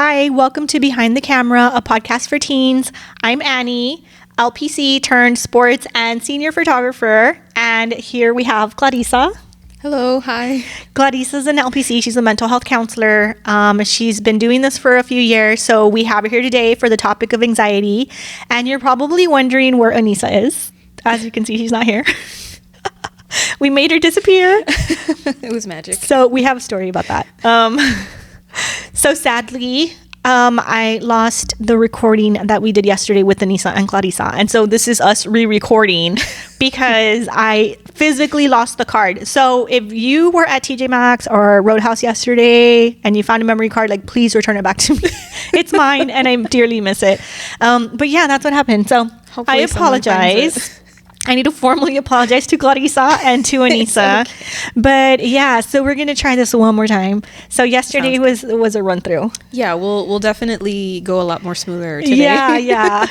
Hi, welcome to Behind the Camera, a podcast for teens. I'm Annie, LPC turned sports and senior photographer. And here we have Clarissa. Hello, hi. Clarissa's an LPC. She's a mental health counselor. She's been doing this for a few years. So we have her here today for the topic of anxiety. And you're probably wondering where Anissa is. As you can see, she's not here. We made her disappear. It was magic. So we have a story about that. So sadly, I lost the recording that we did yesterday with Anissa and Clarissa. And so this is us re-recording because I physically lost the card. So if you were at TJ Maxx or Roadhouse yesterday and you found a memory card, like, please return it back to me. It's mine and I dearly miss it. But yeah, that's what happened. So Hopefully I apologize. I need to formally apologize to Clarissa and to Anissa. Okay. But yeah, so we're going to try this one more time. So yesterday was a run through. Yeah, we'll definitely go a lot more smoother today. Yeah.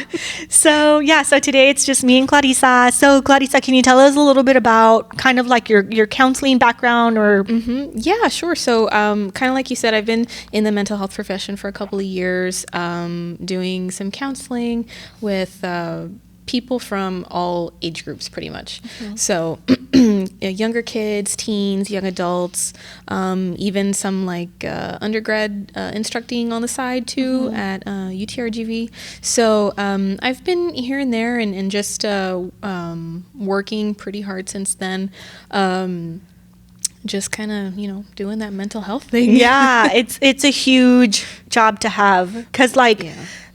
So today it's just me and Clarissa. So Clarissa, can you tell us a little bit about kind of like your counseling background or? Mm-hmm. Yeah, sure. So kind of like you said, I've been in the mental health profession for a couple of years, doing some counseling with people from all age groups pretty much. Mm-hmm. So younger kids, teens, young adults, even some like undergrad instructing on the side too, mm-hmm. at UTRGV. So I've been here and there and just working pretty hard since then. Just kind of, doing that mental health thing. Yeah, it's a huge job to have because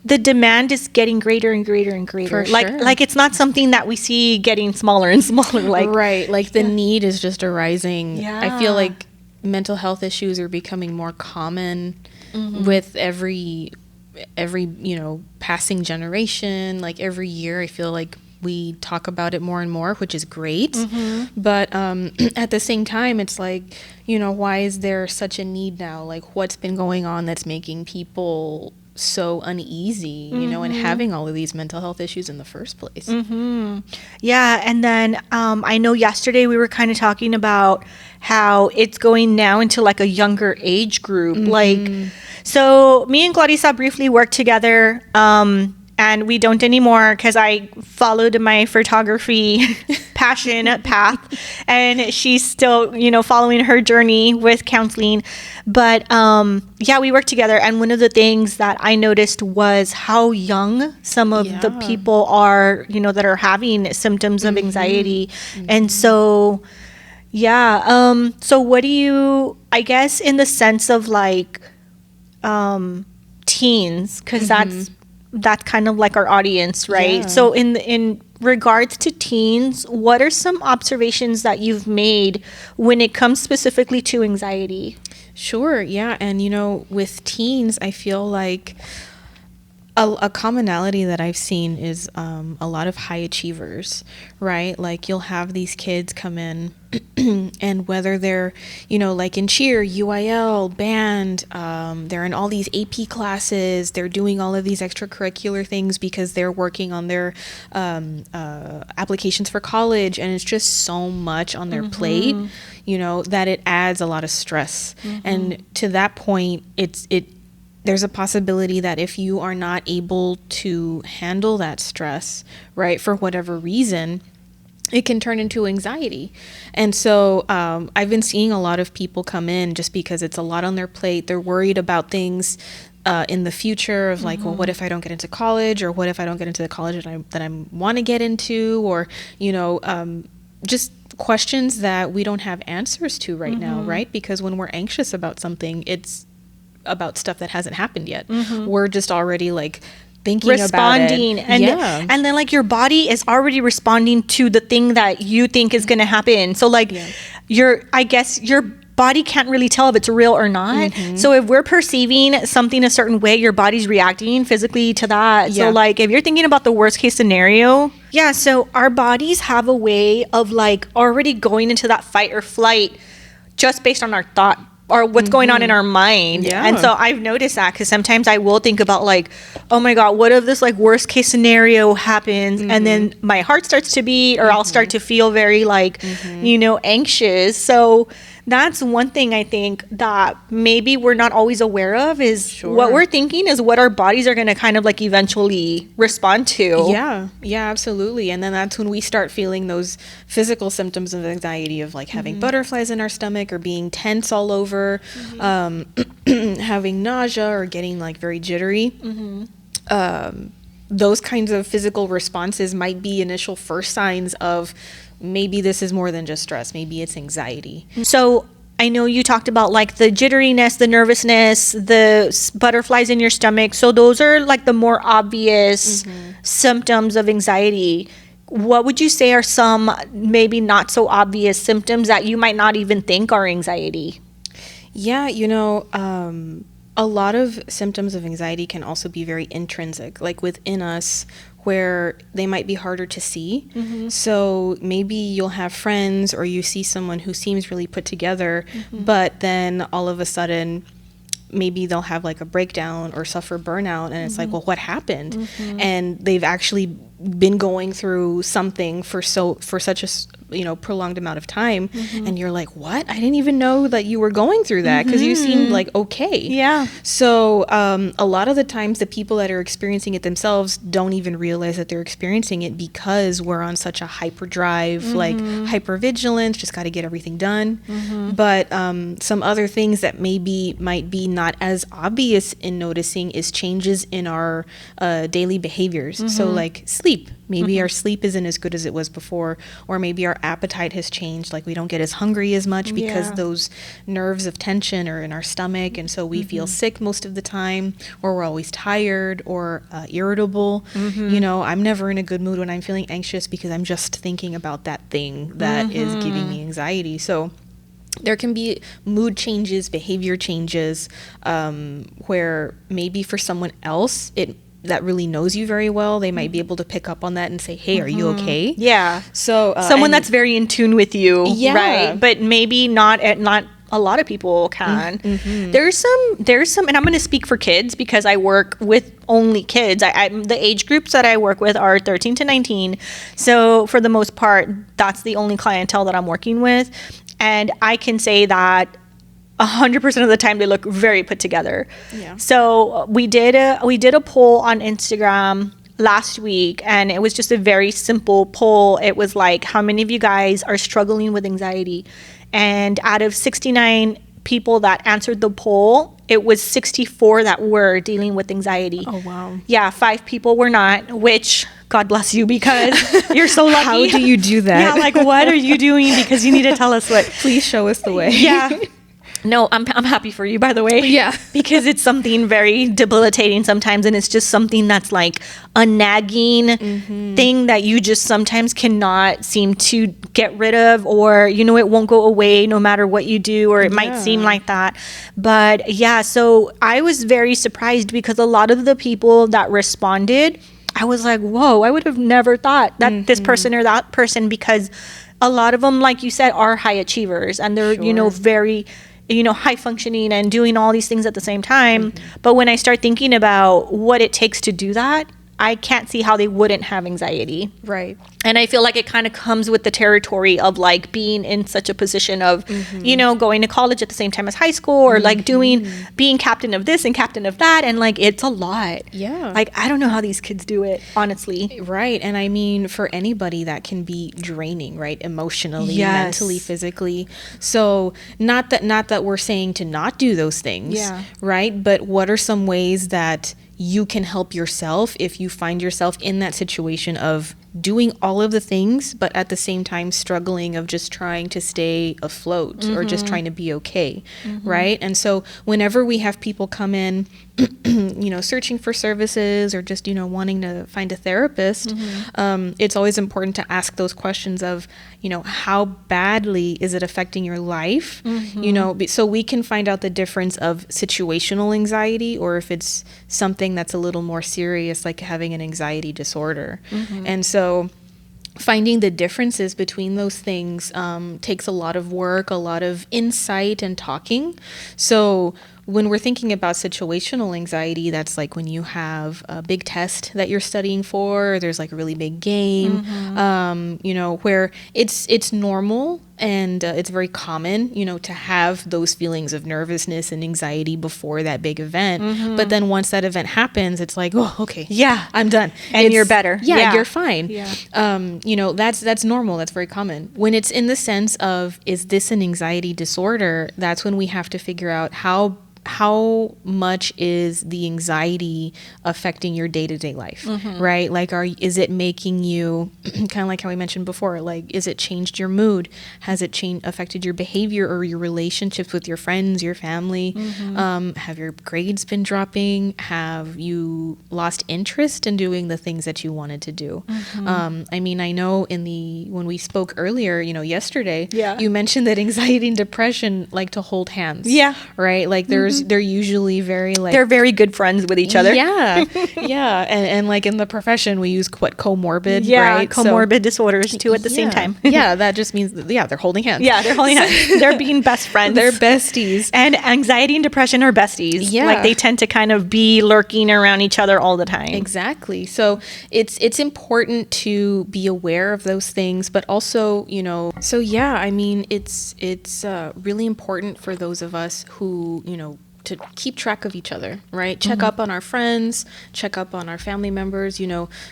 the demand is getting greater and greater and greater. For sure. Like it's not something that we see getting smaller and smaller. Right. Like the need is just arising. Yeah. I feel like mental health issues are becoming more common, mm-hmm. with every passing generation. Like every year, I feel like we talk about it more and more, which is great. Mm-hmm. But at the same time, it's like, why is there such a need now? Like what's been going on that's making people so uneasy, mm-hmm. And having all of these mental health issues in the first place. Mm-hmm. Yeah. And then I know yesterday we were kind of talking about how it's going now into like a younger age group. Mm-hmm. So me and Clarissa briefly worked together, and we don't anymore because I followed my photography passion path, and she's still, following her journey with counseling. But we worked together, and one of the things that I noticed was how young some of the people are, that are having symptoms of anxiety. Mm-hmm. And so, so what do you, I guess, in the sense of like teens, because mm-hmm. that's kind of like our audience, right? Yeah. So in regards to teens, what are some observations that you've made when it comes specifically to anxiety? Sure, yeah. And, with teens, I feel like a commonality that I've seen is a lot of high achievers, right? Like you'll have these kids come in and whether they're, like in cheer, UIL, band, they're in all these AP classes, they're doing all of these extracurricular things because they're working on their applications for college, and it's just so much on their mm-hmm. plate, that it adds a lot of stress. Mm-hmm. And to that point, there's a possibility that if you are not able to handle that stress, right, for whatever reason, it can turn into anxiety. And so I've been seeing a lot of people come in just because it's a lot on their plate. They're worried about things in the future of like, mm-hmm. well, what if I don't get into college, or what if I don't get into the college that I want to get into, or, just questions that we don't have answers to right mm-hmm. now, right? Because when we're anxious about something, it's about stuff that hasn't happened yet. Mm-hmm. We're just already like thinking responding about it. And then like your body is already responding to the thing that you think is going to happen. So like I guess your body can't really tell if it's real or not. Mm-hmm. So if we're perceiving something a certain way, your body's reacting physically to that. So like if you're thinking about the worst case scenario, so our bodies have a way of like already going into that fight or flight just based on our thought or what's mm-hmm. going on in our mind. Yeah. And so I've noticed that because sometimes I will think about like, oh my God, what if this like worst case scenario happens? Mm-hmm. And then my heart starts to beat, or mm-hmm. I'll start to feel very like, mm-hmm. anxious. So that's one thing I think that maybe we're not always aware of is Sure. what we're thinking is what our bodies are going to kind of like eventually respond to. Yeah, absolutely. And then that's when we start feeling those physical symptoms of anxiety of like having butterflies in our stomach or being tense all over, having nausea or getting like very jittery. Those kinds of physical responses might be initial first signs of maybe this is more than just stress. Maybe it's anxiety. So I know you talked about like the jitteriness, the nervousness, the butterflies in your stomach. So those are like the more obvious symptoms of anxiety. What would you say are some maybe not so obvious symptoms that you might not even think are anxiety? Yeah, a lot of symptoms of anxiety can also be very intrinsic, like within us, where they might be harder to see. So maybe you'll have friends or you see someone who seems really put together, but then all of a sudden maybe they'll have like a breakdown or suffer burnout, and it's like, well, what happened? And they've actually been going through something for such a prolonged amount of time, and you're like, what? I didn't even know that you were going through that, because you seemed like okay. Yeah. So a lot of the times the people that are experiencing it themselves don't even realize that they're experiencing it, because we're on such a hyperdrive, like hypervigilance, just got to get everything done. But some other things that might be not as obvious in noticing is changes in our daily behaviors. So like sleep. Maybe our sleep isn't as good as it was before, or maybe our appetite has changed. Like we don't get as hungry as much because those nerves of tension are in our stomach, and so we feel sick most of the time, or we're always tired or irritable. I'm never in a good mood when I'm feeling anxious, because I'm just thinking about that thing that is giving me anxiety. So there can be mood changes, behavior changes, where maybe for someone else that really knows you very well, they might be able to pick up on that and say, hey, are you okay? Yeah. So someone that's very in tune with you, Yeah. right? But maybe not a lot of people can. There's some, and I'm going to speak for kids because I work with only kids. The age groups that I work with are 13 to 19. So for the most part, that's the only clientele that I'm working with. And I can say that 100% of the time they look very put together. Yeah. So we did a poll on Instagram last week, and it was just a very simple poll. It was like, how many of you guys are struggling with anxiety? And out of 69 people that answered the poll, it was 64 that were dealing with anxiety. Oh, wow. Yeah, 5 people were not, which God bless you, because you're so lucky. How do you do that? Yeah, like what are you doing? Because you need to tell us what. Please show us the way. Yeah. No, I'm happy for you, by the way. Yeah. Because it's something very debilitating sometimes, and it's just something that's like a nagging thing that you just sometimes cannot seem to get rid of, or, it won't go away no matter what you do, or it might seem like that. But yeah, so I was very surprised, because a lot of the people that responded, I was like, whoa, I would have never thought that this person or that person, because a lot of them, like you said, are high achievers, and they're, very high functioning and doing all these things at the same time. But when I start thinking about what it takes to do that, I can't see how they wouldn't have anxiety. Right. And I feel like it kind of comes with the territory of like being in such a position of, going to college at the same time as high school, or like being captain of this and captain of that. And like, it's a lot. Yeah. Like, I don't know how these kids do it, honestly. Right. And I mean, for anybody that can be draining, right? Emotionally, Yes. mentally, physically. So not that we're saying to not do those things, right? But what are some ways that you can help yourself if you find yourself in that situation of doing all of the things, but at the same time struggling of just trying to stay afloat or just trying to be okay, right? And so whenever we have people come in, searching for services, or just, wanting to find a therapist, it's always important to ask those questions of, how badly is it affecting your life? So we can find out the difference of situational anxiety, or if it's something that's a little more serious, like having an anxiety disorder. And so finding the differences between those things takes a lot of work, a lot of insight and talking. So when we're thinking about situational anxiety, that's like when you have a big test that you're studying for, or there's like a really big game, where it's normal And it's very common, to have those feelings of nervousness and anxiety before that big event. But then once that event happens, it's like, oh, okay, yeah, I'm done. And you're better. Yeah, you're fine. Yeah. That's normal. That's very common. When it's in the sense of, is this an anxiety disorder? That's when we have to figure out how much is the anxiety affecting your day-to-day life, right? Like, is it making you kind of like how we mentioned before, like, is it changed your mood? Has it affected your behavior or your relationships with your friends, your family? Have your grades been dropping? Have you lost interest in doing the things that you wanted to do? I mean, I know when we spoke earlier, yesterday, you mentioned that anxiety and depression like to hold hands. Yeah. Right? Like they're usually very like... They're very good friends with each other. Yeah. Yeah. And like in the profession, we use comorbid, yeah, right? Comorbid disorders too at the same time. Yeah, that just means, they're holding hands. Yeah, they're holding hands. They're being best friends. They're besties. And anxiety and depression are besties. Yeah. Like they tend to kind of be lurking around each other all the time. Exactly. So it's important to be aware of those things, but also, so yeah, I mean, it's really important for those of us who, to keep track of each other, right? Check up on our friends, check up on our family members,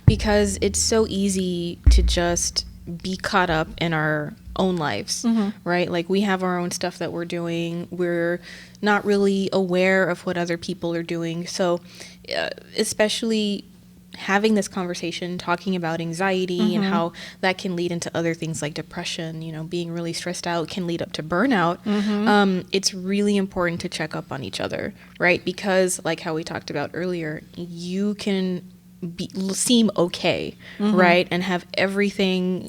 because it's so easy to just be caught up in our own lives, right? Like we have our own stuff that we're doing. We're not really aware of what other people are doing. So especially having this conversation, talking about anxiety and how that can lead into other things like depression, being really stressed out can lead up to burnout. It's really important to check up on each other, right? Because like how we talked about earlier, you can seem okay, right? And have everything,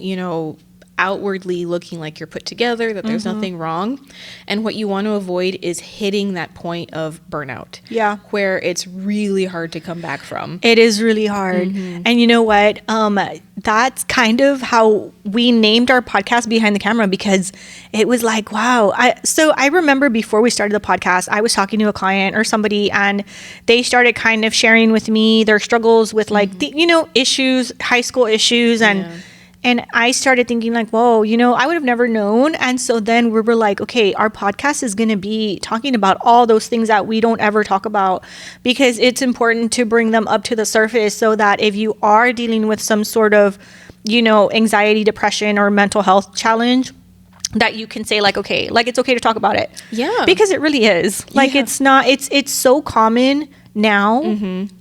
outwardly looking like you're put together, that there's nothing wrong. And what you want to avoid is hitting that point of burnout. Yeah. Where it's really hard to come back from. It is really hard. And you know what? That's kind of how we named our podcast Behind the Camera, because it was like, wow. So I remember before we started the podcast, I was talking to a client or somebody, and they started kind of sharing with me their struggles with like, issues, high school issues. And I started thinking like, whoa, I would have never known. And so then we were like, okay, our podcast is going to be talking about all those things that we don't ever talk about, because it's important to bring them up to the surface so that if you are dealing with some sort of, anxiety, depression, or mental health challenge, that you can say like, okay, like it's okay to talk about it. Yeah. Because it really is. Like it's not, it's so common now.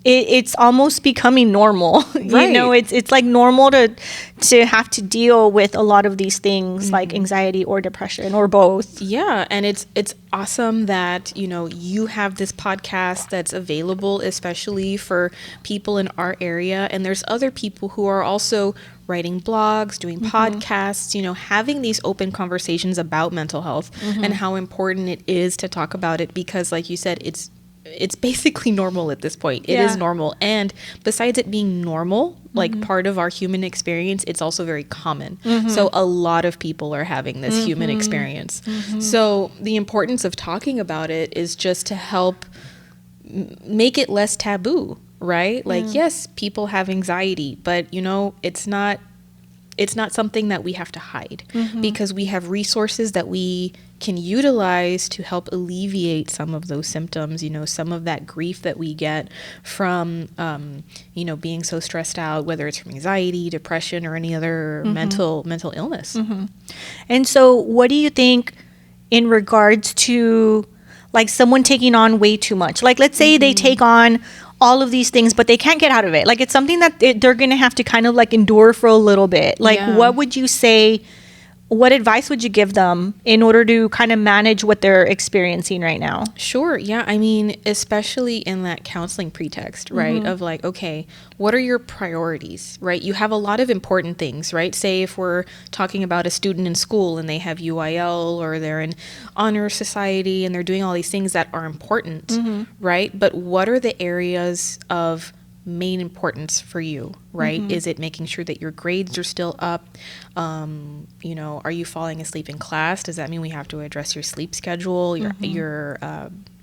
It's almost becoming normal. Right. It's like normal to have to deal with a lot of these things like anxiety or depression or both. Yeah, and it's awesome that you have this podcast that's available, especially for people in our area, and there's other people who are also writing blogs, doing podcasts, having these open conversations about mental health and how important it is to talk about it, because like you said, it's basically normal at this point. It is normal. And besides it being normal, like part of our human experience, it's also very common. So a lot of people are having this human experience. So the importance of talking about it is just to help make it less taboo, right? Like, yes, people have anxiety, but it's not something that we have to hide, because we have resources that we can utilize to help alleviate some of those symptoms, some of that grief that we get from, being so stressed out, whether it's from anxiety, depression, or any other mental illness. And so what do you think in regards to like someone taking on way too much? Like, let's say they take on all of these things, but they can't get out of it. Like, it's something that they're going to have to kind of like endure for a little bit. Like, what would you say, what advice would you give them in order to kind of manage what they're experiencing right now? Sure. Yeah. I mean, especially in that counseling pretext, right? Of like, okay, what are your priorities, right? You have a lot of important things, right? Say if we're talking about a student in school and they have UIL or they're in honor society and they're doing all these things that are important, right? But what are the areas of main importance for you, right? Is it making sure that your grades are still up? Are you falling asleep in class? Does that mean we have to address your sleep schedule, your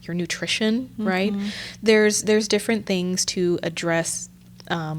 nutrition, right? There's different things to address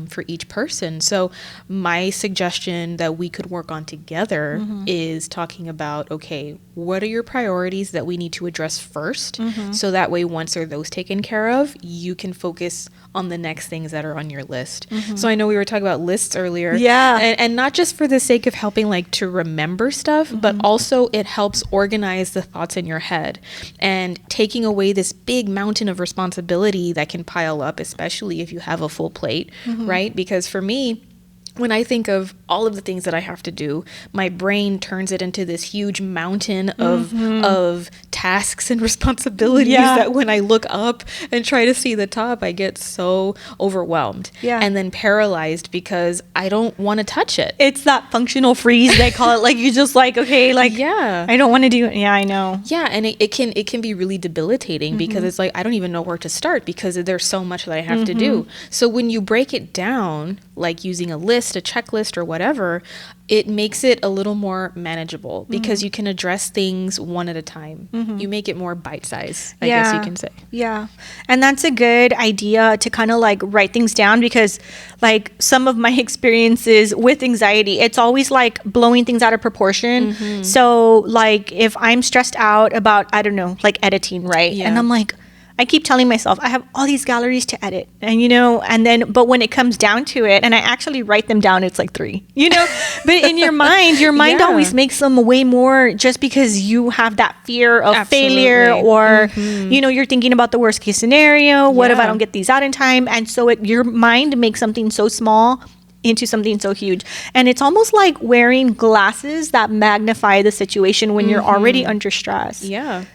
for each person. So my suggestion that we could work on together is talking about, okay, what are your priorities that we need to address first? So that way, once are those taken care of, you can focus on the next things that are on your list. So I know we were talking about lists earlier. Yeah. And not just for the sake of helping like to remember stuff, but also it helps organize the thoughts in your head and taking away this big mountain of responsibility that can pile up, especially if you have a full plate, right? Because for me, when I think of all of the things that I have to do, my brain turns it into this huge mountain of tasks and responsibilities that when I look up and try to see the top, I get so overwhelmed and then paralyzed because I don't want to touch it. It's that functional freeze, they call it. Like, you just like, okay, like, I don't want to do it. Yeah, I know. Yeah, and it can be really debilitating because it's like, I don't even know where to start because there's so much that I have to do. So when you break it down, like using a list, a checklist or whatever, it makes it a little more manageable because you can address things one at a time. You make it more bite-sized, I guess you can say. Yeah. And that's a good idea to kind of like write things down because like some of my experiences with anxiety, it's always like blowing things out of proportion. So like if I'm stressed out about, I don't know, like editing, right? And I'm like, I keep telling myself I have all these galleries to edit, and and then but when it comes down to it, and I actually write them down, it's like 3, but in your mind always makes them way more just because you have that fear of failure or you're thinking about the worst case scenario. What if I don't get these out in time? And so your mind makes something so small into something so huge, and it's almost like wearing glasses that magnify the situation when you're already under stress.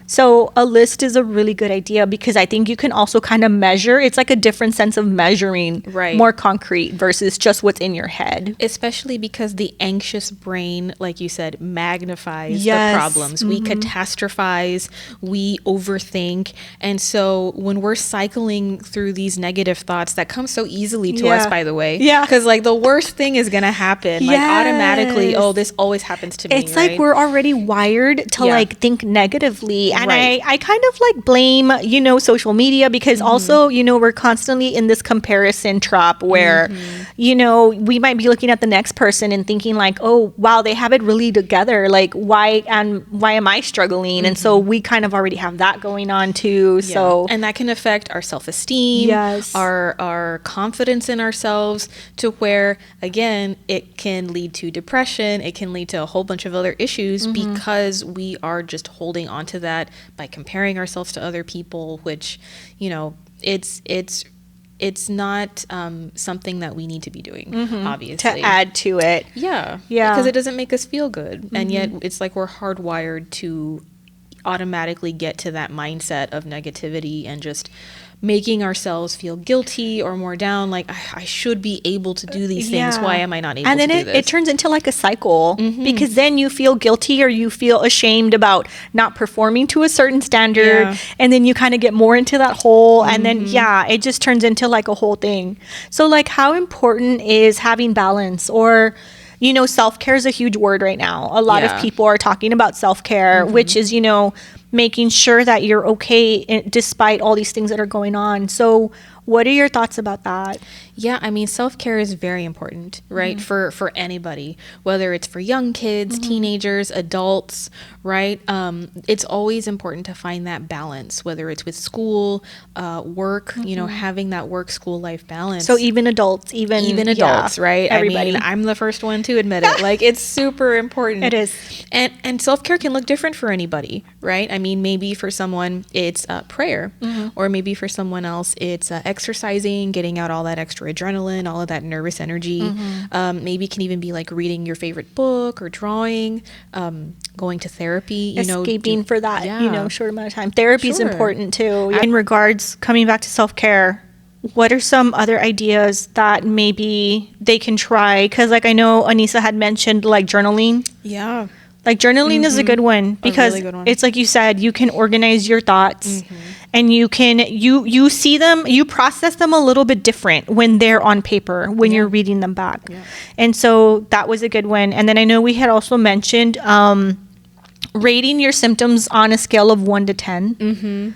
So a list is a really good idea because I think you can also kind of measure. It's like a different sense of measuring, more concrete versus just what's in your head, especially because the anxious brain, like you said, magnifies the problems. We catastrophize, we overthink, and so when we're cycling through these negative thoughts that come so easily to us, by the way, because like the worst thing is gonna happen, like automatically, this always happens to me. It's like we're already wired to like think negatively, and I kind of like blame social media because also we're constantly in this comparison trap where we might be looking at the next person and thinking like, oh wow, they have it really together, like why am I struggling? And so we kind of already have that going on too. So and that can affect our self-esteem, our confidence in ourselves, to where again it can lead to depression, it can lead to a whole bunch of other issues because we are just holding on to that by comparing ourselves to other people, which it's not something that we need to be doing, obviously, to add to it. Because it doesn't make us feel good, and yet it's like we're hardwired to automatically get to that mindset of negativity and just making ourselves feel guilty or more down, like I should be able to do these things. Why am I not able to do this? And then it turns into like a cycle because then you feel guilty or you feel ashamed about not performing to a certain standard, and then you kind of get more into that hole, and then it just turns into like a whole thing. So like, how important is having balance? Or self-care is a huge word right now. A lot of people are talking about self-care, which is making sure that you're okay despite all these things that are going on. So what are your thoughts about that? Yeah, I mean, self-care is very important, right? For anybody, whether it's for young kids, teenagers, adults, right? It's always important to find that balance, whether it's with school, work, having that work-school life balance. So even adults, right? Everybody. I mean, I'm the first one to admit it. Like, it's super important. It is. And self-care can look different for anybody, right? I mean, maybe for someone it's prayer, or maybe for someone else it's exercising, getting out all that extra adrenaline, all of that nervous energy. Maybe it can even be like reading your favorite book or drawing, going to therapy, escaping for that short amount of time. Therapy is important too. In regards, coming back to self-care, what are some other ideas that maybe they can try? Because like I know Anissa had mentioned like journaling. Like journaling is a good one because really good one. It's like you said, you can organize your thoughts and you can you see them, you process them a little bit different when they're on paper, when you're reading them back. And so that was a good one. And then I know we had also mentioned rating your symptoms on a scale of 1 to 10.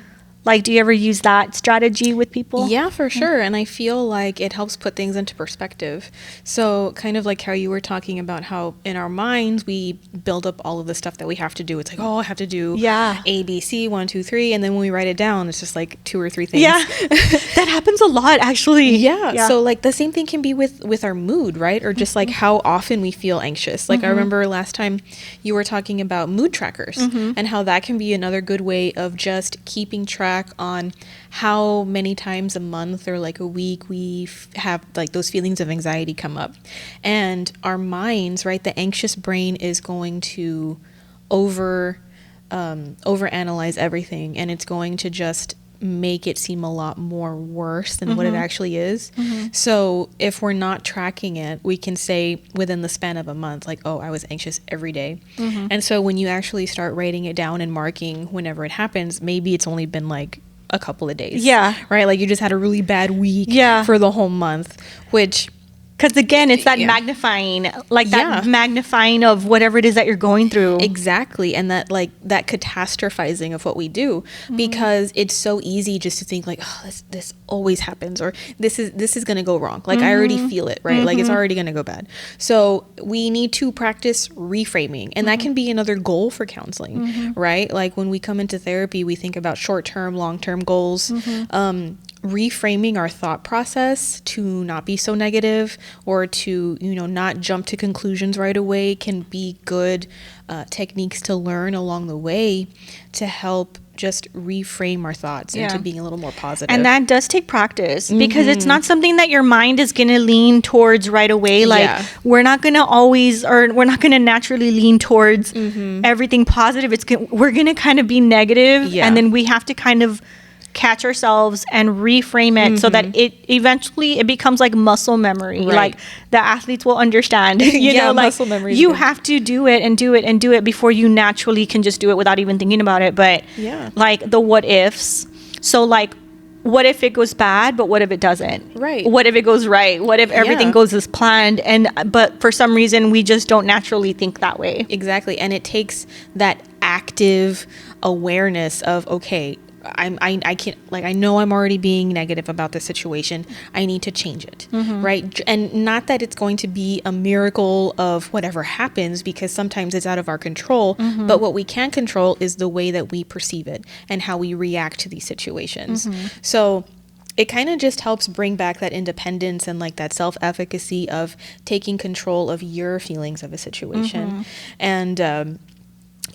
Like, do you ever use that strategy with people? Yeah, for sure. And I feel like it helps put things into perspective. So kind of like how you were talking about how in our minds we build up all of the stuff that we have to do. It's like, oh, I have to do A, B, C, 1, 2, 3. And then when we write it down, it's just like 2 or 3 things. Yeah. That happens a lot, actually. Yeah. So like the same thing can be with our mood, right? Or just like how often we feel anxious. Like I remember last time you were talking about mood trackers and how that can be another good way of just keeping track on how many times a month or like a week we have like those feelings of anxiety come up. And our minds, right? The anxious brain is going to overanalyze everything, and it's going to just make it seem a lot more worse than what it actually is. So if we're not tracking it, we can say within the span of a month, like, oh, I was anxious every day. And so when you actually start writing it down and marking whenever it happens, maybe it's only been like a couple of days. Yeah. Right? Like you just had a really bad week for the whole month, which... Because again, it's that magnifying, like that magnifying of whatever it is that you're going through. Exactly. And that like that catastrophizing of what we do, because it's so easy just to think like, oh, this always happens, or this is going to go wrong. Like I already feel it, right? Like it's already going to go bad. So we need to practice reframing. And that can be another goal for counseling, right? Like when we come into therapy, we think about short-term, long-term goals. Reframing our thought process to not be so negative, or to, not jump to conclusions right away, can be good techniques to learn along the way to help just reframe our thoughts into being a little more positive. And that does take practice, because it's not something that your mind is going to lean towards right away. Like we're not going to always, or we're not going to naturally lean towards everything positive. We're going to kind of be negative, and then we have to kind of catch ourselves and reframe it so that it eventually becomes like muscle memory. Like the athletes will understand, you know, like muscle memory, you have to do it and do it and do it before you naturally can just do it without even thinking about it. But like the what ifs. So like, what if it goes bad, but what if it doesn't? Right. What if it goes right? What if everything goes as planned? But for some reason, we just don't naturally think that way. Exactly. And it takes that active awareness of, okay, I can't, like, I know I'm already being negative about this situation. I need to change it. Right. And not that it's going to be a miracle of whatever happens, because sometimes it's out of our control, but what we can control is the way that we perceive it and how we react to these situations. So it kind of just helps bring back that independence and like that self-efficacy of taking control of your feelings of a situation. And,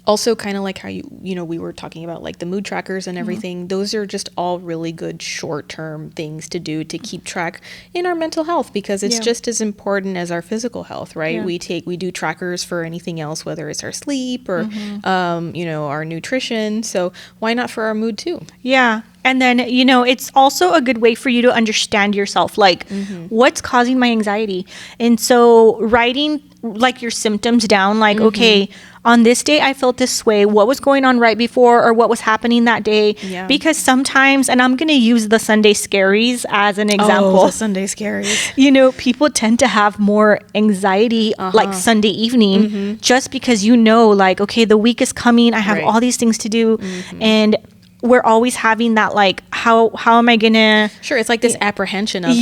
also kind of like how we were talking about like the mood trackers and everything. Those are just all really good short-term things to do to keep track in our mental health, because it's just as important as our physical health, right? We do trackers for anything else, whether it's our sleep or our nutrition. So why not for our mood too? Yeah. And then, it's also a good way for you to understand yourself, like what's causing my anxiety. And so writing like your symptoms down, like, okay, on this day I felt this way. What was going on right before, or what was happening that day? Yeah. Because sometimes, and I'm going to use the Sunday scaries as an example. Oh, the Sunday scaries. People tend to have more anxiety like Sunday evening, just because like, okay, the week is coming. I have all these things to do. And we're always having that, like, how am I gonna... Sure, it's like this apprehension of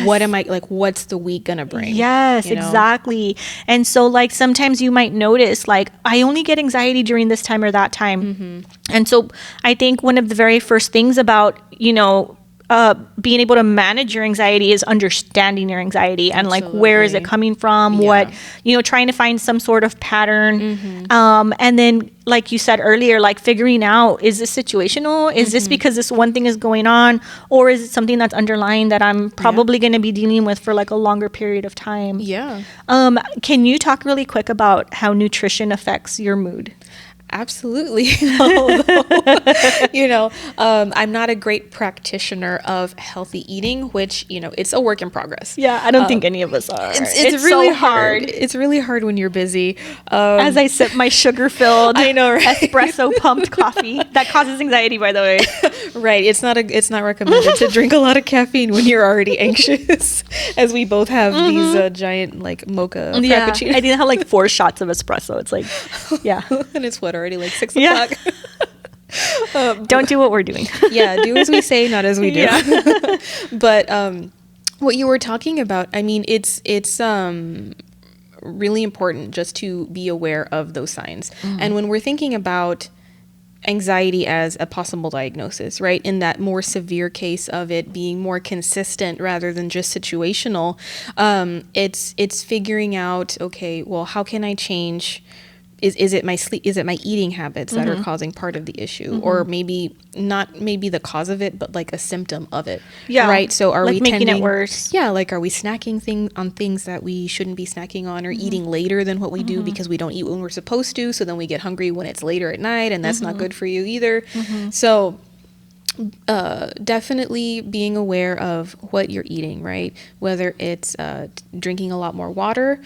what am I, like, what's the week gonna bring? Yes, exactly. And so, like, sometimes you might notice, like, I only get anxiety during this time or that time. And so I think one of the very first things about, being able to manage your anxiety is understanding your anxiety and like, where is it coming from? What, trying to find some sort of pattern. And then, like you said earlier, like figuring out, is this situational? Is this because this one thing is going on? Or is it something that's underlying that I'm probably going to be dealing with for like a longer period of time? Yeah. Can you talk really quick about how nutrition affects your mood? Absolutely. Although, I'm not a great practitioner of healthy eating, which, it's a work in progress. Yeah, I don't think any of us are. It's really so hard. It's really hard when you're busy. As I sip my sugar-filled I know, right? espresso pumped coffee. That causes anxiety, by the way. Right. It's not recommended to drink a lot of caffeine when you're already anxious, as we both have these giant like mocha frappuccinos. I did have like 4 shots of espresso. It's like, and it's what, already like 6 o'clock. Don't do what we're doing. Yeah, do as we say, not as we do. Yeah. But what you were talking about, I mean, it's really important just to be aware of those signs. And when we're thinking about anxiety as a possible diagnosis, right, in that more severe case of it being more consistent rather than just situational, it's figuring out, okay, well, how can I change? Is it my sleep? Is it my eating habits that are causing part of the issue, or maybe not maybe the cause of it, but like a symptom of it? Yeah. Right. So are like we making tending, it worse? Yeah. Like, are we snacking on things that we shouldn't be snacking on, or eating later than what we do because we don't eat when we're supposed to? So then we get hungry when it's later at night, and that's not good for you either. So definitely being aware of what you're eating, right? Whether it's drinking a lot more water,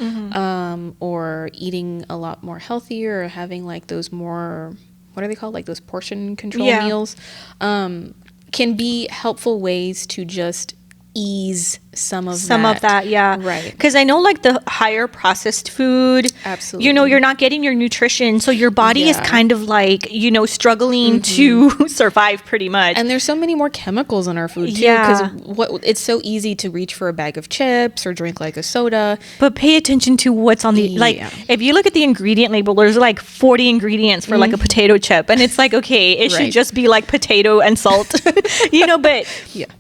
or eating a lot more healthier, or having like those more, what are they called? Like those portion control meals, can be helpful ways to just ease some of that. Yeah. Right. Because I know like the higher processed food, Absolutely. you know, you're not getting your nutrition. So your body is kind of like, you know, struggling to survive pretty much. And there's so many more chemicals in our food too. Yeah. Because it's so easy to reach for a bag of chips or drink like a soda. But pay attention to what's on the, like, if you look at the ingredient label, there's like 40 ingredients for like a potato chip. And it's like, okay, it should just be like potato and salt, you know, but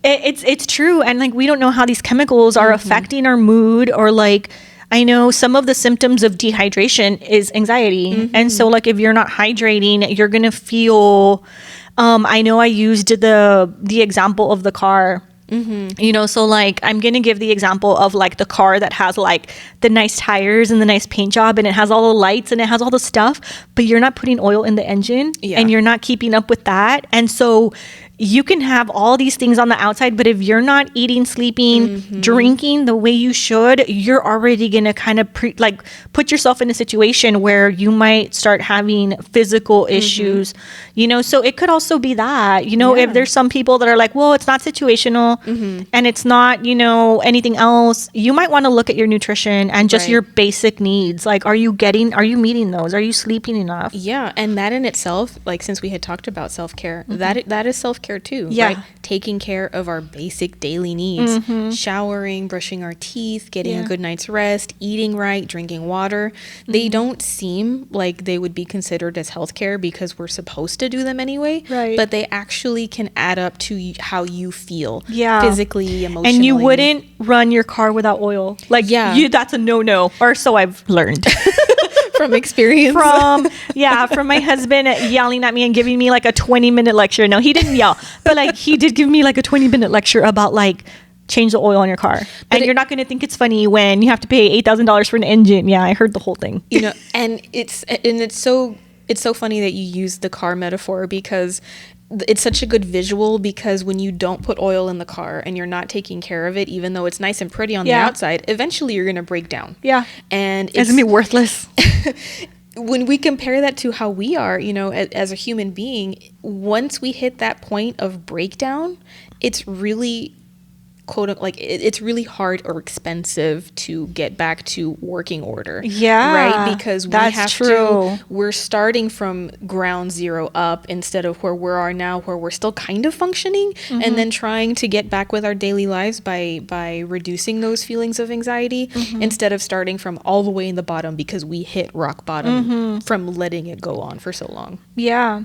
it's true. And like, we don't know how these chemicals are affecting our mood, or like, I know some of the symptoms of dehydration is anxiety. And so like, if you're not hydrating, you're going to feel, I know I used the example of the car. You know, so like I'm gonna give the example of like the car that has like the nice tires and the nice paint job, and it has all the lights and it has all the stuff, but you're not putting oil in the engine, and you're not keeping up with that. And so you can have all these things on the outside, but if you're not eating, sleeping, drinking the way you should, you're already gonna kind of put yourself in a situation where you might start having physical issues, you know. So it could also be that, you know, if there's some people that are like, well, it's not situational and it's not, you know, anything else, you might want to look at your nutrition and just your basic needs. Like, are you meeting those? Are you sleeping enough? Yeah. And that in itself, like, since we had talked about self-care, that is self-care too, yeah, right? Taking care of our basic daily needs, showering, brushing our teeth, getting a good night's rest, eating right, drinking water. They don't seem like they would be considered as healthcare because we're supposed to do them anyway, right? But they actually can add up to how you feel, physically, emotionally. And you wouldn't run your car without oil, like, that's a no, or so I've learned. From experience. From my husband yelling at me and giving me like a 20-minute lecture. No, he didn't yell, but like he did give me like a 20-minute lecture about like, change the oil on your car. And you're not going to think it's funny when you have to pay $8,000 for an engine. Yeah, I heard the whole thing. You know, and it's so funny that you use the car metaphor, because it's such a good visual, because when you don't put oil in the car and you're not taking care of it, even though it's nice and pretty on the outside, eventually you're going to break down. Yeah. And it's going to be worthless. When we compare that to how we are, you know, as a human being, once we hit that point of breakdown, it's really it's really hard or expensive to get back to working order. Yeah. Right? Because we're starting from ground zero up instead of where we are now, where we're still kind of functioning, and then trying to get back with our daily lives by reducing those feelings of anxiety, instead of starting from all the way in the bottom because we hit rock bottom from letting it go on for so long. Yeah.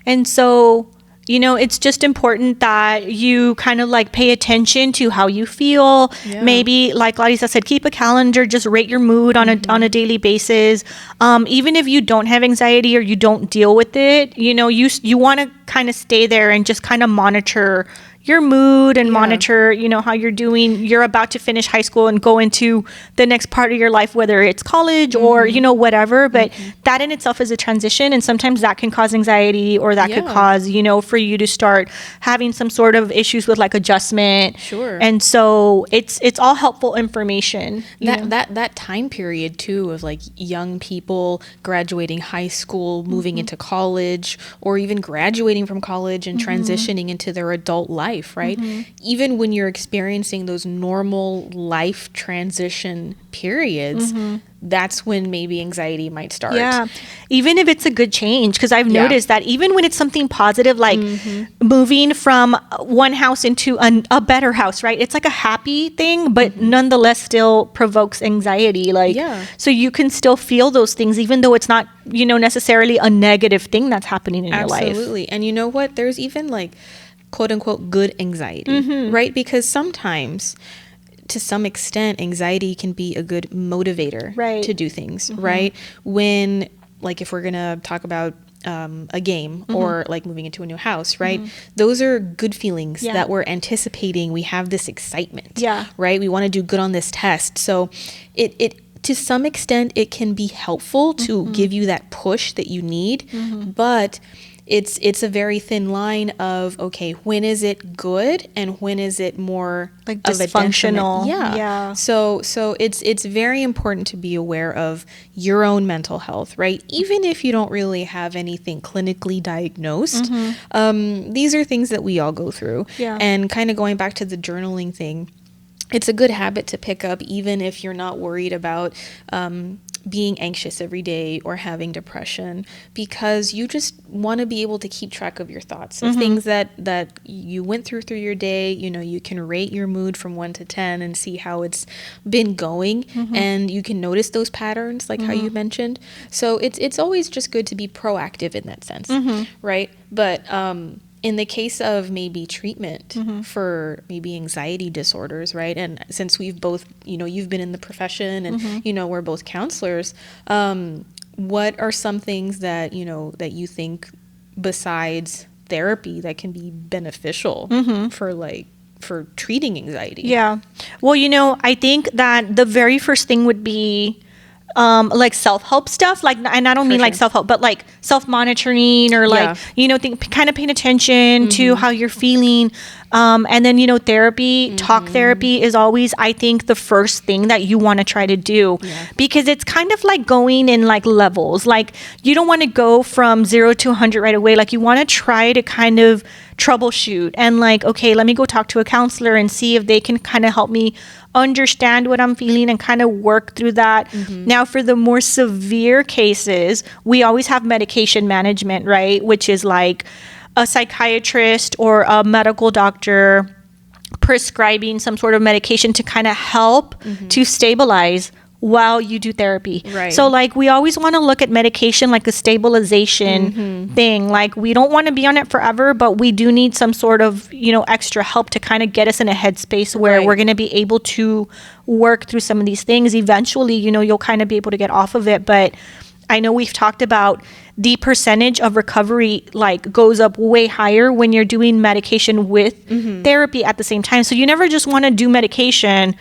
And so, you know, it's just important that you kind of like pay attention to how you feel. Yeah. Maybe, like Clarissa said, keep a calendar, just rate your mood on a daily basis. Even if you don't have anxiety or you don't deal with it, you know, you want to kind of stay there and just kind of monitor your mood and monitor, you know, how you're doing. You're about to finish high school and go into the next part of your life, whether it's college or, you know, whatever. But that in itself is a transition. And sometimes that can cause anxiety, or that could cause, you know, for you to start having some sort of issues with like adjustment. Sure. And so it's all helpful information. That time period too, of like young people graduating high school, moving into college, or even graduating from college and transitioning into their adult life. life, right? Even when you're experiencing those normal life transition periods, that's when maybe anxiety might start. Yeah. Even if it's a good change, because I've noticed that even when it's something positive, like moving from one house into a better house, right? It's like a happy thing, but nonetheless still provokes anxiety. Like, so you can still feel those things, even though it's not, necessarily a negative thing that's happening in your life. Absolutely. And you know what? There's even like quote unquote good anxiety, right? Because sometimes, to some extent, anxiety can be a good motivator to do things, right? When, like, if we're going to talk about a game or like moving into a new house, right? Those are good feelings that we're anticipating. We have this excitement, right? We want to do good on this test. So it to some extent, it can be helpful to give you that push that you need, but it's a very thin line of, okay, when is it good and when is it more like of dysfunctional? A yeah. So it's very important to be aware of your own mental health, right? Even if you don't really have anything clinically diagnosed, these are things that we all go through. And kind of going back to the journaling thing, it's a good habit to pick up, even if you're not worried about being anxious every day or having depression, because you just want to be able to keep track of your thoughts, of things that you went through your day. You can rate your mood from 1 to 10 and see how it's been going, and you can notice those patterns, like how you mentioned. So it's always just good to be proactive in that sense, right? But in the case of maybe treatment for maybe anxiety disorders, right? And since we've both, you've been in the profession and, we're both counselors, what are some things that, that you think besides therapy that can be beneficial for treating anxiety? Yeah. Well, I think that the very first thing would be like self-help stuff, like, and I don't mean like self-help, but like self-monitoring or like, kind of paying attention to how you're feeling. And then, therapy, talk therapy is always, I think, the first thing that you want to try to do, because it's kind of like going in like levels. Like, you don't want to go from 0 to 100 right away. Like, you want to try to kind of troubleshoot and like, okay, let me go talk to a counselor and see if they can kind of help me understand what I'm feeling and kind of work through that. Now, for the more severe cases, we always have medication management, right? Which is like a psychiatrist or a medical doctor prescribing some sort of medication to kind of help to stabilize while you do therapy. Right. So like, we always want to look at medication like a stabilization thing. Like, we don't want to be on it forever, but we do need some sort of, extra help to kind of get us in a headspace where we're going to be able to work through some of these things. Eventually, you'll kind of be able to get off of it. But I know we've talked about the percentage of recovery like goes up way higher when you're doing medication with therapy at the same time. So you never just want to do medication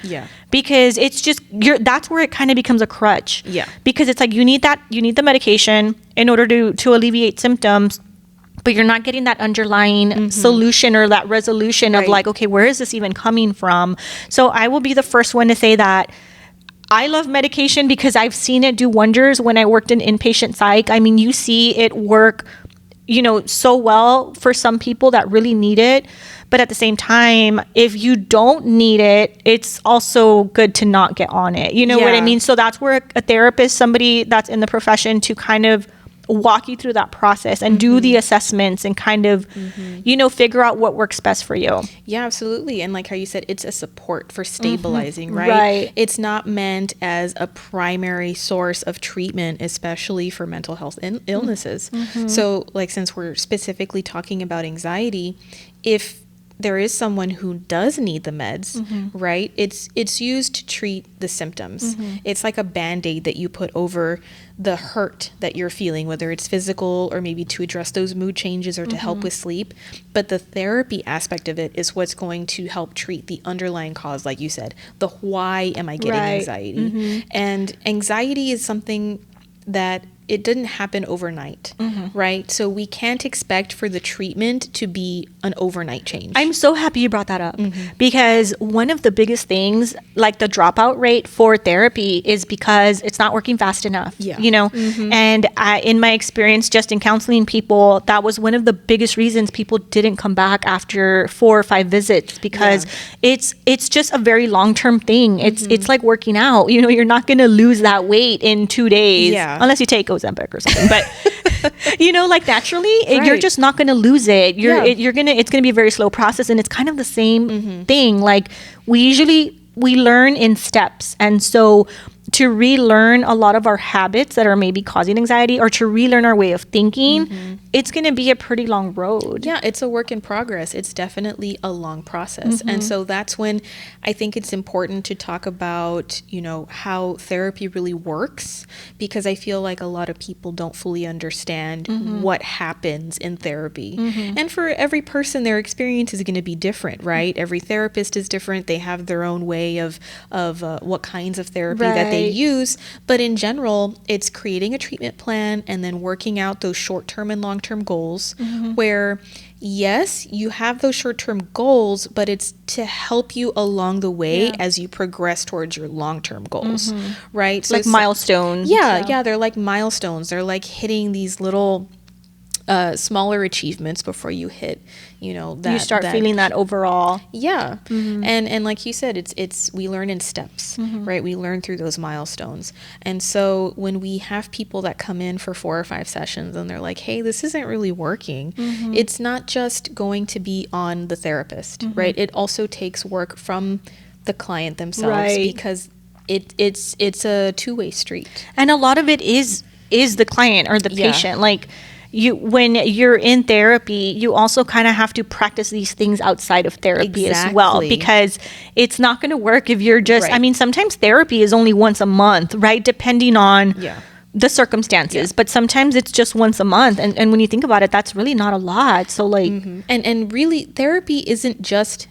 because it's just, that's where it kind of becomes a crutch. Because it's like, you need the medication in order to alleviate symptoms, but you're not getting that underlying solution or that resolution of like, okay, where is this even coming from? So I will be the first one to say that I love medication because I've seen it do wonders when I worked in inpatient psych. I mean, you see it work, so well for some people that really need it. But at the same time, if you don't need it, it's also good to not get on it. You know what I mean? So that's where a therapist, somebody that's in the profession, to kind of walk you through that process and do the assessments and kind of, figure out what works best for you. Yeah, absolutely. And like how you said, it's a support for stabilizing, right? It's not meant as a primary source of treatment, especially for mental health illnesses. So like, since we're specifically talking about anxiety, if there is someone who does need the meds, right? It's used to treat the symptoms. It's like a Band-Aid that you put over the hurt that you're feeling, whether it's physical or maybe to address those mood changes or to help with sleep. But the therapy aspect of it is what's going to help treat the underlying cause, like you said, the why am I getting anxiety? And anxiety is something that it didn't happen overnight, right? So we can't expect for the treatment to be an overnight change. I'm so happy you brought that up because one of the biggest things, like the dropout rate for therapy, is because it's not working fast enough. Yeah. You know, and in my experience, just in counseling people, that was one of the biggest reasons people didn't come back after 4 or 5 visits, because it's just a very long-term thing. It's like working out. You know, you're not going to lose that weight in 2 days, unless you take Ozempic or something. But you know, like naturally, you're just not going to lose it. It's going to be a very slow process, and it's kind of the same thing. Like we learn in steps, and so to relearn a lot of our habits that are maybe causing anxiety, or to relearn our way of thinking, it's going to be a pretty long road. Yeah, it's a work in progress. It's definitely a long process. And so that's when I think it's important to talk about, you know, how therapy really works, because I feel like a lot of people don't fully understand what happens in therapy. And for every person, their experience is going to be different, right? Every therapist is different. They have their own way of what kinds of therapy that they use. But in general, it's creating a treatment plan and then working out those short-term and long-term goals, where yes, you have those short-term goals, but it's to help you along the way as you progress towards your long-term goals, right? So like milestones. Yeah, they're like milestones. They're like hitting these little smaller achievements before you hit, you know, that you start feeling that overall. And like you said, it's we learn in steps, right? We learn through those milestones. And so when we have people that come in for 4 or 5 sessions and they're like, hey, this isn't really working, it's not just going to be on the therapist, right? It also takes work from the client themselves, because it's a two-way street. And a lot of it is the client or the patient. Like, when you're in therapy, you also kind of have to practice these things outside of therapy as well, because it's not going to work if you're just, I mean, sometimes therapy is only once a month, right? Depending on the circumstances, but sometimes it's just once a month. And when you think about it, that's really not a lot. So like, and really therapy isn't just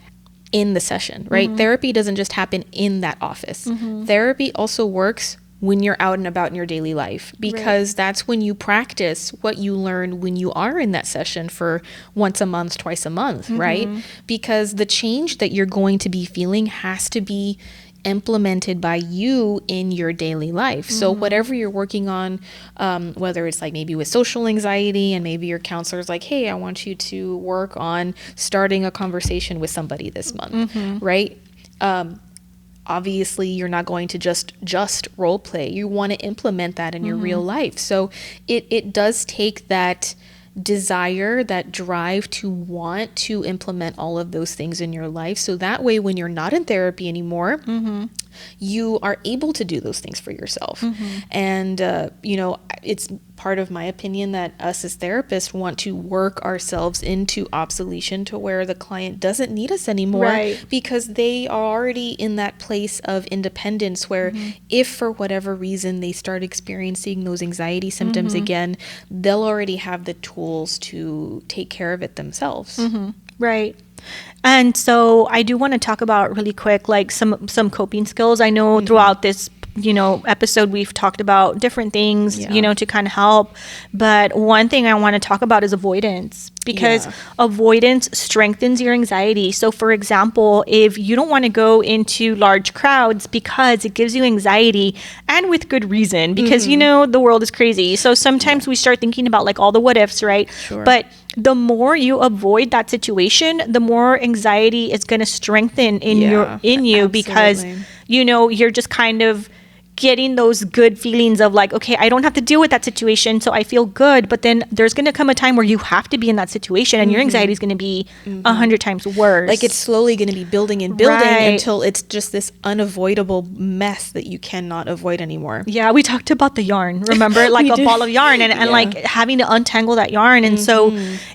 in the session, right? Therapy doesn't just happen in that office. Therapy also works when you're out and about in your daily life, because that's when you practice what you learn when you are in that session for once a month, twice a month, right? Because the change that you're going to be feeling has to be implemented by you in your daily life. So whatever you're working on, whether it's like maybe with social anxiety, and maybe your counselor's like, hey, I want you to work on starting a conversation with somebody this month, right? Obviously you're not going to just role play. You want to implement that in your real life. So it does take that desire, that drive to want to implement all of those things in your life. So that way, when you're not in therapy anymore, you are able to do those things for yourself. And, you know, it's part of my opinion that us as therapists want to work ourselves into obsolescence, to where the client doesn't need us anymore, because they are already in that place of independence where if for whatever reason they start experiencing those anxiety symptoms again, they'll already have the tools to take care of it themselves. Right. And so I do want to talk about really quick, like some coping skills. I know throughout this, you know, episode, we've talked about different things, you know, to kind of help. But one thing I want to talk about is avoidance, because avoidance strengthens your anxiety. So for example, if you don't want to go into large crowds because it gives you anxiety, and with good reason, because, you know, the world is crazy. So sometimes we start thinking about like all the what ifs, right? But the more you avoid that situation, the more anxiety is going to strengthen in you, because, you know, you're just kind of getting those good feelings of like, okay, I don't have to deal with that situation, so I feel good. But then there's going to come a time where you have to be in that situation, and your anxiety is going to be 100 times worse. Like it's slowly going to be building and building until it's just this unavoidable mess that you cannot avoid anymore. Yeah, we talked about the yarn, remember? Like a ball of yarn, and like having to untangle that yarn. And so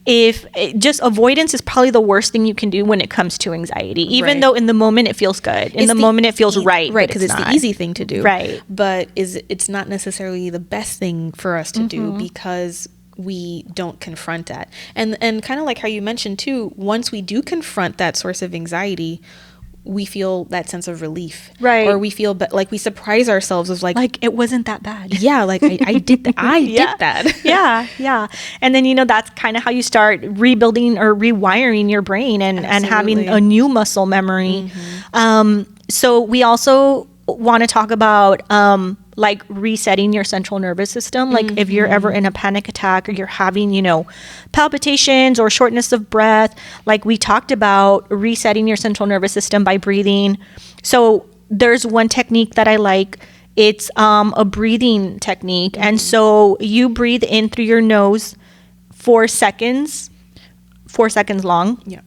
if just avoidance is probably the worst thing you can do when it comes to anxiety, even though in the moment it feels good. In the moment it feels right. Right, because it's the easy thing to do. Right. But it's not necessarily the best thing for us to do, because we don't confront that. And kind of like how you mentioned too, once we do confront that source of anxiety, we feel that sense of relief, right? Or we feel like we surprise ourselves of like it wasn't that bad. Yeah, like I did that. I did that. Yeah. And then, that's kind of how you start rebuilding or rewiring your brain and having a new muscle memory. So we also want to talk about like resetting your central nervous system. Like if you're ever in a panic attack or you're having, palpitations or shortness of breath, like we talked about resetting your central nervous system by breathing. So there's one technique that I like. It's a breathing technique. And so you breathe in through your nose 4 seconds long. Yeah.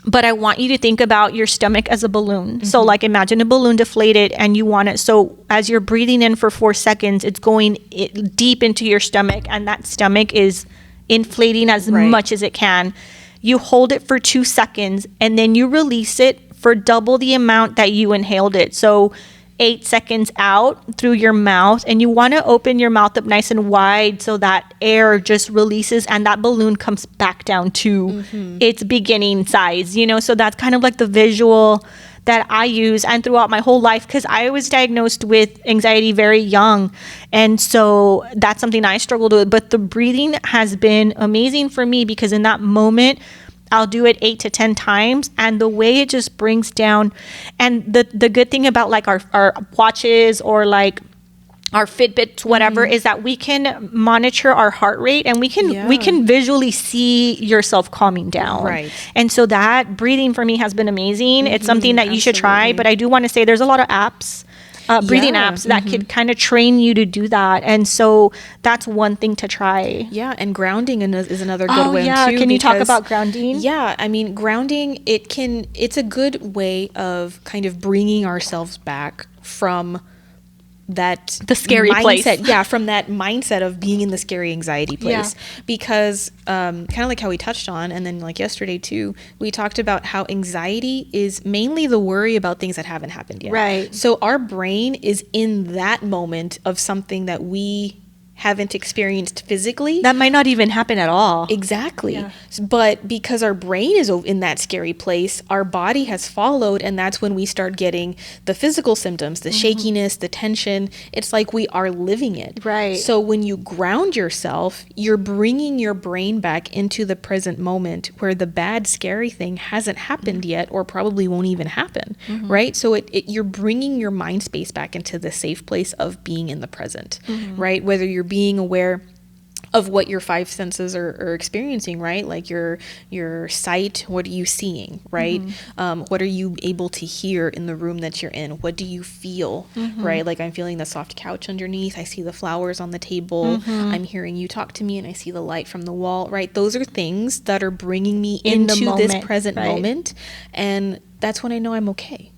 But I want you to think about your stomach as a balloon. So like imagine a balloon deflated and you want it. So as you're breathing in for 4 seconds, it's going deep into your stomach and that stomach is inflating as much as it can. You hold it for 2 seconds and then you release it for double the amount that you inhaled it. So 8 seconds out through your mouth, and you want to open your mouth up nice and wide so that air just releases and that balloon comes back down to its beginning size, so that's kind of like the visual that I use. And throughout my whole life, because I was diagnosed with anxiety very young, and so that's something I struggled with, but the breathing has been amazing for me because in that moment I'll do it 8 to 10 times, and the way it just brings down. And the good thing about like our watches or like our Fitbits, whatever, is that we can monitor our heart rate and we can visually see yourself calming down. Right. And so that breathing for me has been amazing. It's something that you should try, but I do want to say there's a lot of apps. Breathing apps that could kind of train you to do that. And so that's one thing to try. Yeah. And grounding is another good one too. Can you talk about grounding? Yeah. I mean, grounding, it's a good way of kind of bringing ourselves back from the scary place. Yeah, from that mindset of being in the scary anxiety place. Because kind of like how we touched on, and then like yesterday too, we talked about how anxiety is mainly the worry about things that haven't happened yet. Right. So our brain is in that moment of something that we haven't experienced physically. That might not even happen at all. Exactly. Yeah. But because our brain is in that scary place, our body has followed, and that's when we start getting the physical symptoms, the shakiness, the tension. It's like we are living it. Right. So when you ground yourself, you're bringing your brain back into the present moment where the bad, scary thing hasn't happened yet, or probably won't even happen, right? So you're bringing your mind space back into the safe place of being in the present, right? Whether you're being aware of what your five senses are experiencing, right? Like your sight, what are you seeing, right? What are you able to hear in the room that you're in? What do you feel, right? Like I'm feeling the soft couch underneath. I see the flowers on the table. I'm hearing you talk to me and I see the light from the wall, right? Those are things that are bringing me into this present moment. And that's when I know I'm okay,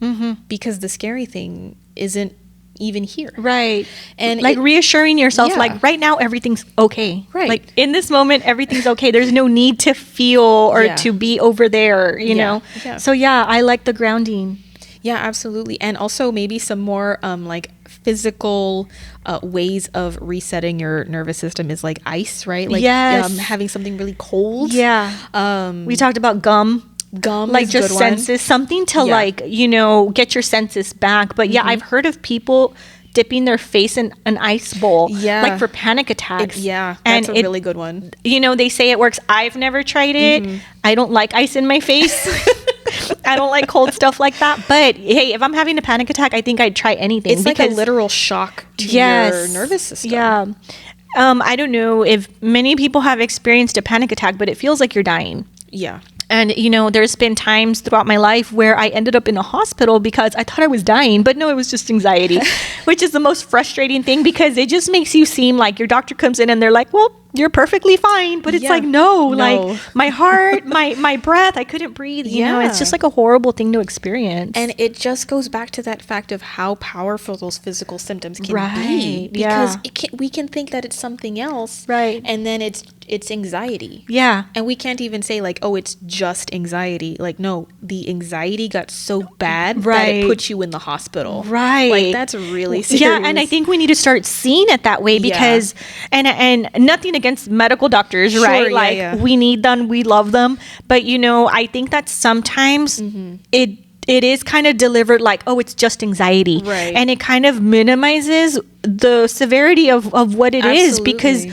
because the scary thing isn't even here. Right. And like reassuring yourself, like right now everything's okay. Right. Like in this moment everything's okay. There's no need to feel or to be over there, you know. Yeah. So I like the grounding. Yeah, absolutely. And also maybe some more like physical ways of resetting your nervous system is like ice, right? Like having something really cold. Yeah. We talked about gum, like just senses, something to like, get your senses back. But I've heard of people dipping their face in an ice bowl, like for panic attacks. That's a really good one. They say it works. I've never tried it. I don't like ice in my face. I don't like cold stuff like that. But hey, if I'm having a panic attack, I think I'd try anything. It's like a literal shock to your nervous system. Yeah. I don't know if many people have experienced a panic attack, but it feels like you're dying. Yeah. And, there's been times throughout my life where I ended up in a hospital because I thought I was dying, but no, it was just anxiety, which is the most frustrating thing because it just makes you seem like your doctor comes in and they're like, well, you're perfectly fine. But it's like, no, like my heart, my breath, I couldn't breathe. You know, it's just like a horrible thing to experience. And it just goes back to that fact of how powerful those physical symptoms can be. Because we can think that it's something else. Right. And then it's anxiety. Yeah. And we can't even say like, oh, it's just anxiety. Like, no, the anxiety got so bad that it puts you in the hospital. Right. Like, that's really serious. Yeah, and I think we need to start seeing it that way because, and nothing against medical doctors, right? Like, we need them, we love them. But, I think that sometimes it is kind of delivered like, oh, it's just anxiety. Right. And it kind of minimizes the severity of what it is, because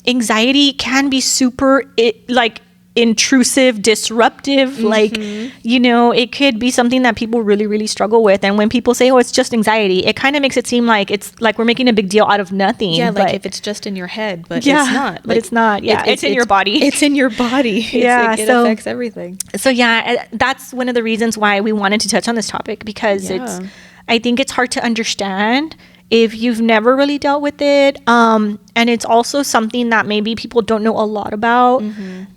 anxiety can be super intrusive, disruptive. Like, you know, it could be something that people really, really struggle with. And when people say, oh, it's just anxiety, it kind of makes it seem like it's like we're making a big deal out of nothing. Yeah, like if it's just in your head, but it's not. But it's not. Yeah, it's in your body. It's in your body. Yeah, it affects everything. So yeah, that's one of the reasons why we wanted to touch on this topic, because I think it's hard to understand if you've never really dealt with it. And it's also something that maybe people don't know a lot about.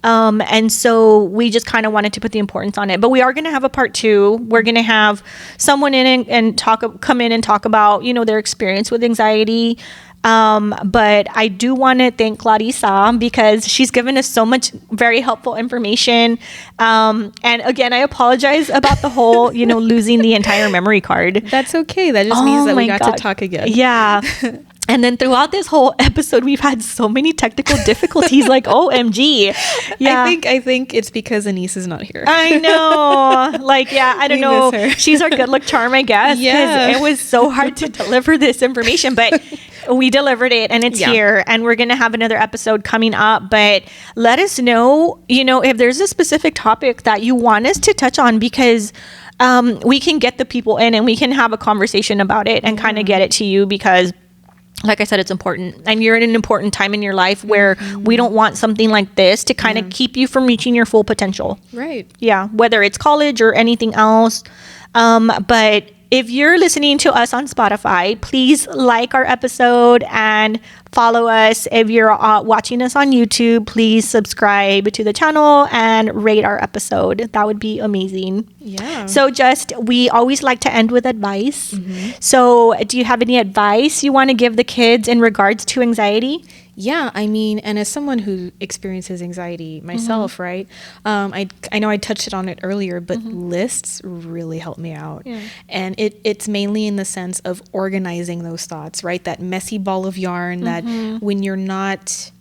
And so we just kind of wanted to put the importance on it. But we are going to have a part 2. We're going to have someone in and come in and talk about, you know, their experience with anxiety. But I do want to thank Clarissa, because she's given us so much very helpful information. And again, I apologize about the whole, you know, losing the entire memory card. That's okay. That just means that we got to talk again. Yeah. And then throughout this whole episode, we've had so many technical difficulties, like OMG. Yeah. I think it's because Anise is not here. I know. Like, yeah, I don't know. She's our good luck charm, I guess. Yeah. Because it was so hard to deliver this information, but we delivered it, and it's here, and we're going to have another episode coming up. But let us know, you know, if there's a specific topic that you want us to touch on, because we can get the people in and we can have a conversation about it and kind of get it to you, because like I said, it's important, and you're in an important time in your life where we don't want something like this to kind of keep you from reaching your full potential. Right. Yeah. Whether it's college or anything else. But if you're listening to us on Spotify, please like our episode and follow us. If you're watching us on YouTube, please subscribe to the channel and rate our episode. That would be amazing. Yeah. So we always like to end with advice. So do you have any advice you want to give the kids in regards to anxiety? Yeah, I mean, and as someone who experiences anxiety myself, right? I know I touched on it earlier, but lists really help me out. Yeah. And it's mainly in the sense of organizing those thoughts, right? That messy ball of yarn that when you're not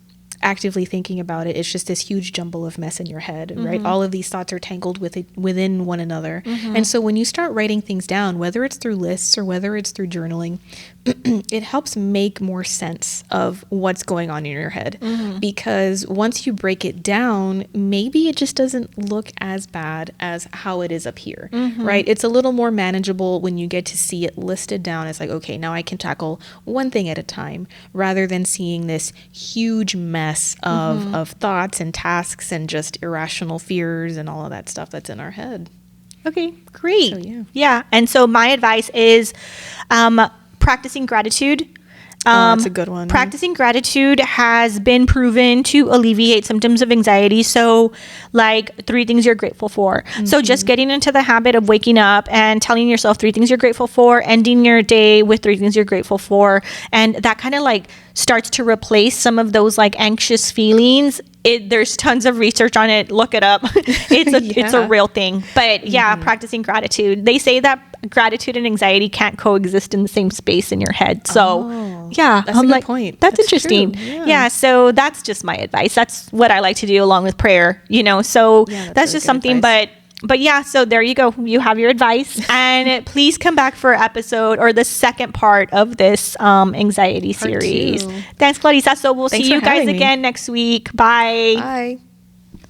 actively thinking about it, it's just this huge jumble of mess in your head, right? All of these thoughts are tangled within one another. And so when you start writing things down, whether it's through lists or whether it's through journaling, it helps make more sense of what's going on in your head. Because once you break it down, maybe it just doesn't look as bad as how it is up here, right? It's a little more manageable when you get to see it listed down. It's like, okay, now I can tackle one thing at a time, rather than seeing this huge mess of thoughts and tasks and just irrational fears and all of that stuff that's in our head. Okay, great. So, yeah. And so my advice is practicing gratitude. That's a good one. Practicing gratitude has been proven to alleviate symptoms of anxiety. So like 3 things you're grateful for. So just getting into the habit of waking up and telling yourself 3 things you're grateful for, ending your day with 3 things you're grateful for. And that kind of like starts to replace some of those like anxious feelings. There's tons of research on it. Look it up. It's a real thing. But practicing gratitude. They say that gratitude and anxiety can't coexist in the same space in your head. So that's a good point. That's interesting. Yeah. So that's just my advice. That's what I like to do along with prayer, you know. So that's just something. Advice. But yeah, so there you go. You have your advice. And please come back for episode or the second part of this anxiety series. 2. Thanks, Clarissa. So we'll Thanks see you for guys having me. again next week. Bye. Bye.